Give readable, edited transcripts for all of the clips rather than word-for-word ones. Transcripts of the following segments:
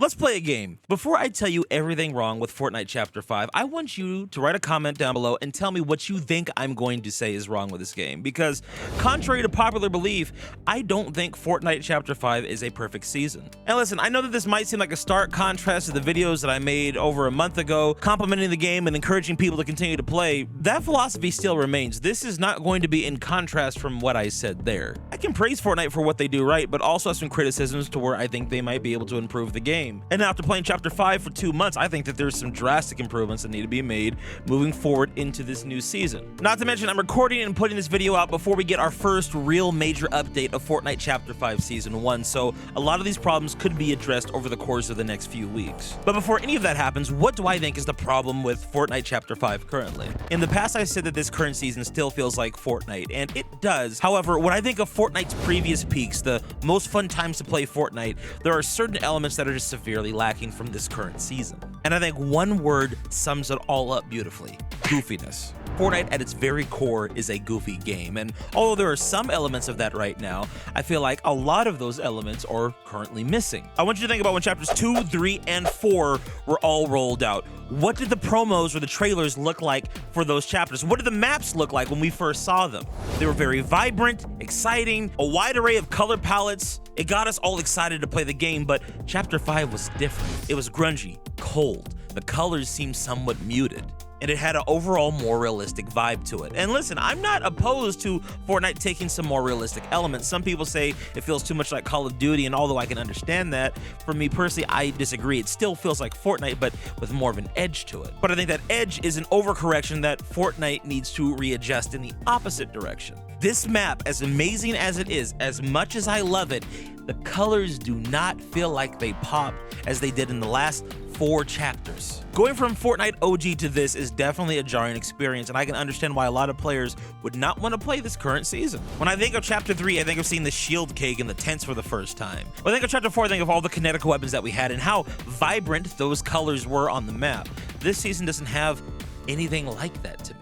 Let's play a game. Before I tell you everything wrong with Fortnite Chapter 5, I want you to write a comment down below and tell me what you think I'm going to say is wrong with this game. Because, contrary to popular belief, I don't think Fortnite Chapter 5 is a perfect season. And listen, I know that this might seem like a stark contrast to the videos that I made over a month ago, complimenting the game and encouraging people to continue to play. That philosophy still remains. This is not going to be in contrast from what I said there. I can praise Fortnite for what they do right, but also have some criticisms to where I think they might be able to improve the game. And after playing Chapter 5 for 2 months, I think that there's some drastic improvements that need to be made moving forward into this new season. Not to mention, I'm recording and putting this video out before we get our first real major update of Fortnite Chapter 5 Season 1, so a lot of these problems could be addressed over the course of the next few weeks. But before any of that happens, what do I think is the problem with Fortnite Chapter 5 currently? In the past, I said that this current season still feels like Fortnite, and it does. However, when I think of Fortnite's previous peaks, the most fun times to play Fortnite, there are certain elements that are just severely lacking from this current season. And I think one word sums it all up beautifully: goofiness. Fortnite at its very core is a goofy game, and although there are some elements of that right now, I feel like a lot of those elements are currently missing. I want you to think about when chapters 2, 3, and 4 were all rolled out. What did the promos or the trailers look like for those chapters? What did the maps look like when we first saw them? They were very vibrant, exciting, a wide array of color palettes. It got us all excited to play the game, but Chapter 5 was different. It was grungy, cold. The colors seemed somewhat muted, and it had an overall more realistic vibe to it. And listen, I'm not opposed to Fortnite taking some more realistic elements. Some people say it feels too much like Call of Duty, and although I can understand that, for me personally, I disagree. It still feels like Fortnite, but with more of an edge to it. But I think that edge is an overcorrection that Fortnite needs to readjust in the opposite direction. This map, as amazing as it is, as much as I love it, the colors do not feel like they pop as they did in the last 4 chapters. Going from Fortnite OG to this is definitely a jarring experience, and I can understand why a lot of players would not want to play this current season. When I think of Chapter 3, I think of seeing the shield cake and the tents for the first time. When I think of Chapter 4, I think of all the kinetic weapons that we had and how vibrant those colors were on the map. This season doesn't have anything like that to me.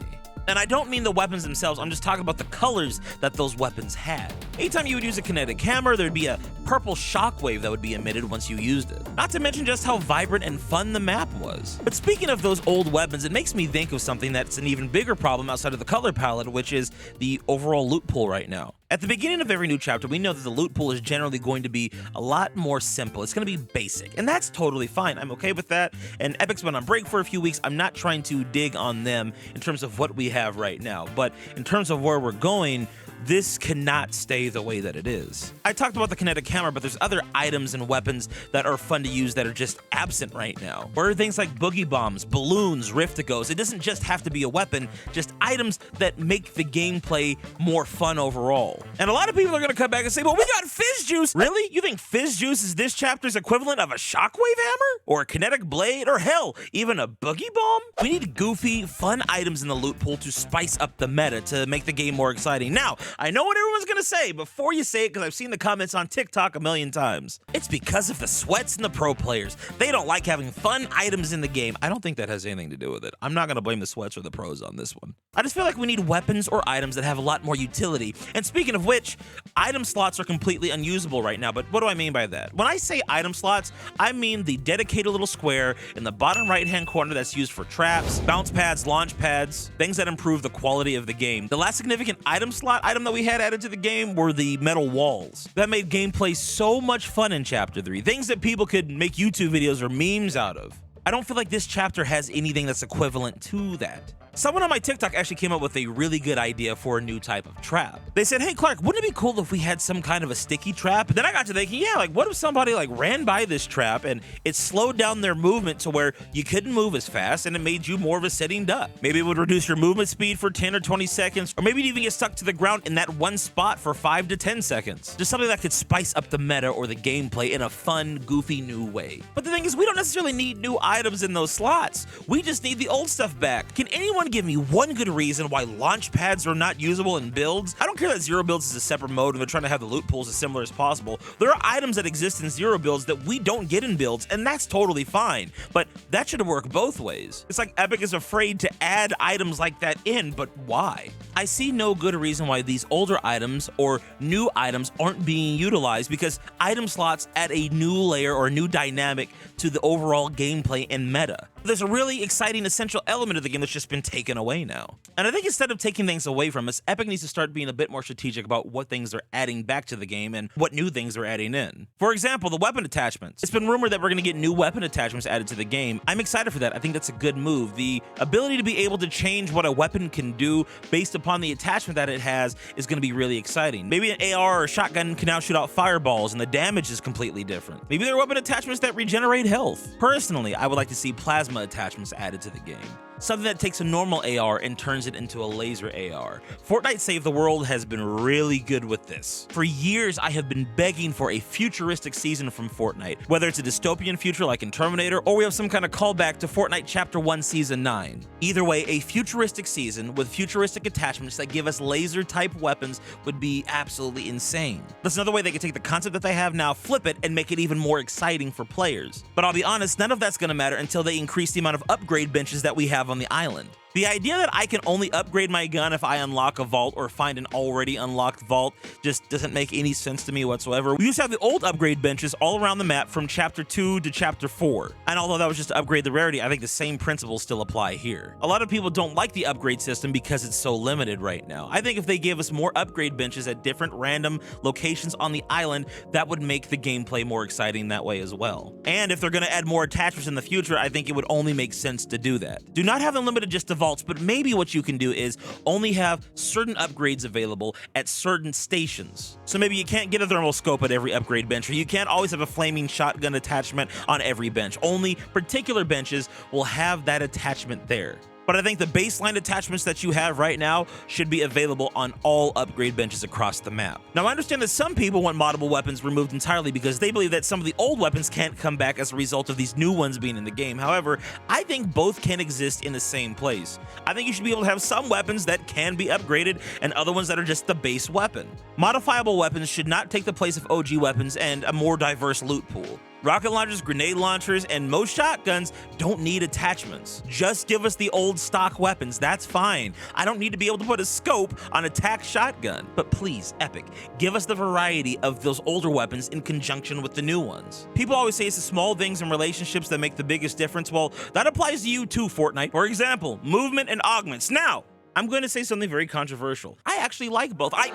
And I don't mean the weapons themselves, I'm just talking about the colors that those weapons had. Anytime you would use a kinetic hammer, there'd be a purple shockwave that would be emitted once you used it. Not to mention just how vibrant and fun the map was. But speaking of those old weapons, it makes me think of something that's an even bigger problem outside of the color palette, which is the overall loot pool right now. At the beginning of every new chapter, we know that the loot pool is generally going to be a lot more simple. It's going to be basic, and that's totally fine. I'm okay with that. And Epic's been on break for a few weeks. I'm not trying to dig on them in terms of what we have right now, but in terms of where we're going, this cannot stay the way that it is. I talked about the kinetic hammer, but there's other items and weapons that are fun to use that are just absent right now. Where are things like boogie bombs, balloons, riftigos? It doesn't just have to be a weapon, just items that make the gameplay more fun overall. And a lot of people are gonna come back and say, well, we got fizz juice. Really? You think fizz juice is this chapter's equivalent of a shockwave hammer? Or a kinetic blade? Or hell, even a boogie bomb? We need goofy, fun items in the loot pool to spice up the meta to make the game more exciting. Now, I know what everyone's gonna say before you say it, because I've seen the comments on TikTok a million times. It's because of the sweats and the pro players. They don't like having fun items in the game. I don't think that has anything to do with it. I'm not gonna blame the sweats or the pros on this one. I just feel like we need weapons or items that have a lot more utility. And speaking of which, item slots are completely unusable right now, but what do I mean by that? When I say item slots, I mean the dedicated little square in the bottom right-hand corner that's used for traps, bounce pads, launch pads, things that improve the quality of the game. The last significant item slot item that we had added to the game were the metal walls. That made gameplay so much fun in Chapter 3, things that people could make YouTube videos or memes out of. I don't feel like this chapter has anything that's equivalent to that. Someone on my TikTok actually came up with a really good idea for a new type of trap. They said, hey Clark, wouldn't it be cool if we had some kind of a sticky trap? And then I got to thinking, yeah, like what if somebody like ran by this trap and it slowed down their movement to where you couldn't move as fast and it made you more of a sitting duck. Maybe it would reduce your movement speed for 10 or 20 seconds, or maybe you'd even get stuck to the ground in that one spot for 5 to 10 seconds. Just something that could spice up the meta or the gameplay in a fun, goofy new way. But the thing is, we don't necessarily need new items in those slots. We just need the old stuff back. Can anyone someone give me one good reason why launch pads are not usable in builds? I don't care that zero builds is a separate mode and they're trying to have the loot pools as similar as possible. There are items that exist in zero builds that we don't get in builds, and that's totally fine. But that should work both ways. It's like Epic is afraid to add items like that in, but why? I see no good reason why these older items or new items aren't being utilized, because item slots add a new layer or a new dynamic to the overall gameplay and meta. There's a really exciting essential element of the game that's just been taken away now. And I think instead of taking things away from us, Epic needs to start being a bit more strategic about what things they're adding back to the game and what new things they're adding in. For example, the weapon attachments. It's been rumored that we're going to get new weapon attachments added to the game. I'm excited for that. I think that's a good move. The ability to be able to change what a weapon can do based upon the attachment that it has is going to be really exciting. Maybe an AR or a shotgun can now shoot out fireballs and the damage is completely different. Maybe there are weapon attachments that regenerate health. Personally, I would like to see plasma attachments added to the game. Something that takes a normal AR and turns it into a laser AR. Fortnite Save the World has been really good with this. For years, I have been begging for a futuristic season from Fortnite, whether it's a dystopian future like in Terminator, or we have some kind of callback to Fortnite Chapter 1 Season 9. Either way, a futuristic season with futuristic attachments that give us laser-type weapons would be absolutely insane. That's another way they could take the concept that they have now, flip it, and make it even more exciting for players. But I'll be honest, none of that's going to matter until they increase the amount of upgrade benches that we have on the island. The idea that I can only upgrade my gun if I unlock a vault or find an already unlocked vault just doesn't make any sense to me whatsoever. We used to have the old upgrade benches all around the map from Chapter 2 to Chapter 4. And although that was just to upgrade the rarity, I think the same principles still apply here. A lot of people don't like the upgrade system because it's so limited right now. I think if they gave us more upgrade benches at different random locations on the island, that would make the gameplay more exciting that way as well. And if they're going to add more attachments in the future, I think it would only make sense to do that. Do not have them limited just to vaults, but maybe what you can do is only have certain upgrades available at certain stations. So maybe you can't get a thermal scope at every upgrade bench, or you can't always have a flaming shotgun attachment on every bench. Only particular benches will have that attachment there. But I think the baseline attachments that you have right now should be available on all upgrade benches across the map. Now, I understand that some people want moddable weapons removed entirely because they believe that some of the old weapons can't come back as a result of these new ones being in the game. However, I think both can exist in the same place. I think you should be able to have some weapons that can be upgraded and other ones that are just the base weapon. Modifiable weapons should not take the place of OG weapons and a more diverse loot pool. Rocket launchers, grenade launchers, and most shotguns don't need attachments. Just give us the old stock weapons, that's fine. I don't need to be able to put a scope on a tac shotgun. But please, Epic, give us the variety of those older weapons in conjunction with the new ones. People always say it's the small things in relationships that make the biggest difference. Well, that applies to you too, Fortnite. For example, movement and augments. Now, I'm going to say something very controversial. I actually like both. I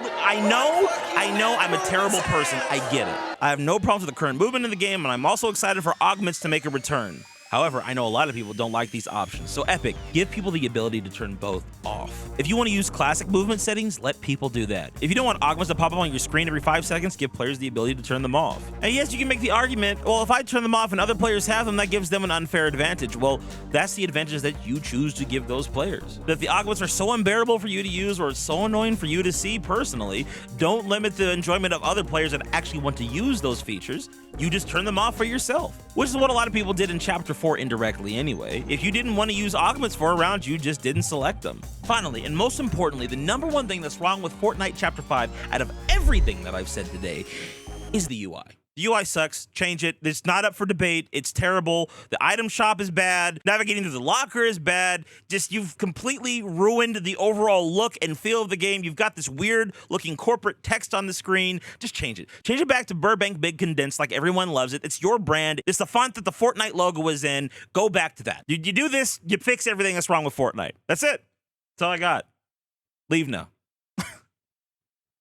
know I'm a terrible person. I get it. I have no problems with the current movement in the game, and I'm also excited for augments to make a return. However, I know a lot of people don't like these options, so Epic, give people the ability to turn both off. If you want to use classic movement settings, let people do that. If you don't want augments to pop up on your screen every 5 seconds, give players the ability to turn them off. And yes, you can make the argument, well, if I turn them off and other players have them, that gives them an unfair advantage. Well, that's the advantage that you choose to give those players. But if the augments are so unbearable for you to use or so annoying for you to see personally, don't limit the enjoyment of other players that actually want to use those features. You just turn them off for yourself, which is what a lot of people did in Chapter 4 indirectly anyway. If you didn't want to use augments for a round, you just didn't select them. Finally, and most importantly, the number one thing that's wrong with Fortnite Chapter 5 out of everything that I've said today is the UI. The UI sucks. Change it. It's not up for debate. It's terrible. The item shop is bad. Navigating through the locker is bad. Just, you've completely ruined the overall look and feel of the game. You've got this weird looking corporate text on the screen. Just change it. Change it back to Burbank Big Condensed like everyone loves it. It's your brand. It's the font that the Fortnite logo was in. Go back to that. You do this, you fix everything that's wrong with Fortnite. That's it. That's all I got. Leave now.